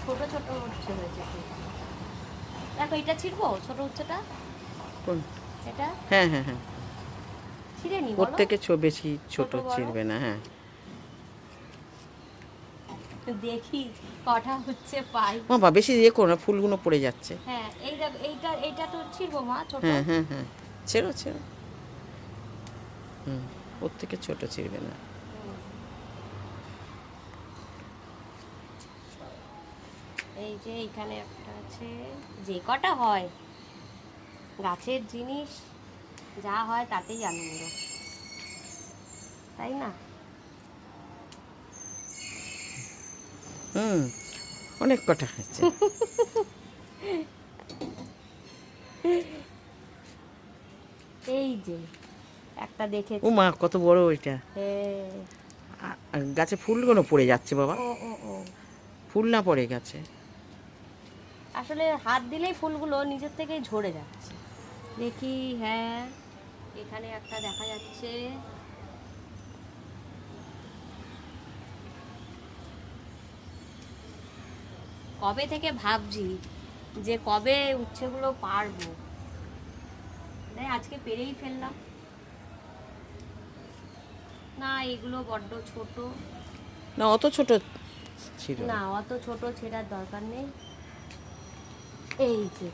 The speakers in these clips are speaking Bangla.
ছোট ছোট উচ্ছে হয়েছে খুব। দেখো এটা ছিড়বো, ছোট উচ্ছেটা কোন? এটা হ্যাঁ হ্যাঁ হ্যাঁ, ছিঁড়ে নি ওর বলো, থেকে বেশি ছোট ছোট বড় চিরবে না। হ্যাঁ, দেখি কটা হচ্ছে পাই। বাবা বেশি ইয়ে করো না, ফুলগুলো পড়ে যাচ্ছে। হ্যাঁ এই দেখ, এইটা তো ছিড়বো মা, ছোট। হ্যাঁ হ্যাঁ হ্যাঁ, ছেড়ো ছেড়ো। হুম, ওর থেকে ছোট চিরবে না। এই যে এইখানে একটা আছে, যে কটা হয় গাছের জিনিস যা হয় তাতেই আনন্দ, তাই না? হুম, অনেক কটা হয়েছে। এই যে একটা ও দেখেছি। মা, কত বড় ওইটা! হ্যাঁ। আর গাছে ফুলগুলো পড়ে যাচ্ছে বাবা, ও ও ও, ফুল না পড়ে গেছে। আসলে হাত দিলেই ফুলগুলো নিজের থেকেই ঝরে যাচ্ছে। দেখি, হ্যাঁ এখানে একটা দেখা যাচ্ছে। কবে থেকে ভাবছি যে কবে উচ্ছেগুলো পারবো, তাই আজকে পেরেই ফেললাম। না এগুলো বড্ড ছোট, না অত ছোট ছিল না অত ছোট ছেঁড়ার দরকার নেই। এই যে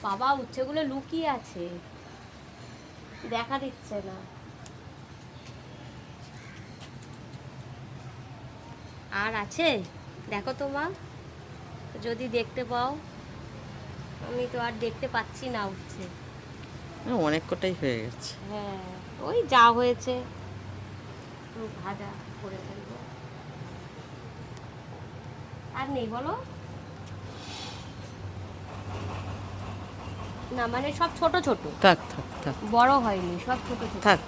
বাবা, উচ্ছেগুলো লুকিয়ে আছে, দেখা দিচ্ছে না। আর আছে দেখো তো মা, যদি দেখতে পাও। আমি তো আর দেখতে পাচ্ছি না উচ্ছে। না, অনেক কটাই হয়ে গেছে। হ্যাঁ, ওই যা হয়েছে একটু ভাজা করে ফেলবো। আর নেই বলো না, মানে সব ছোট ছোট, থাক থাক থাক বড় হয়নি, সব ছোট ছোট। থাক।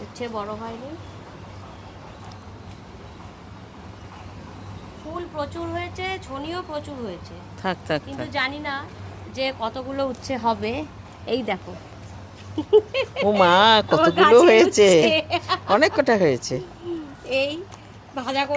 উচ্ছে বড় হয়নি। ফুল প্রচুর হয়েছে, ছনিও প্রচুর হয়েছে, থাক থাক কিন্তু থাক। জানি না যে কতগুলো উচ্ছে হবে। এই দেখো ও মা, আমার কতগুলো গাছের হয়েছে! উচ্ছে। অনেক কটা হয়েছে। এই ভাজা করে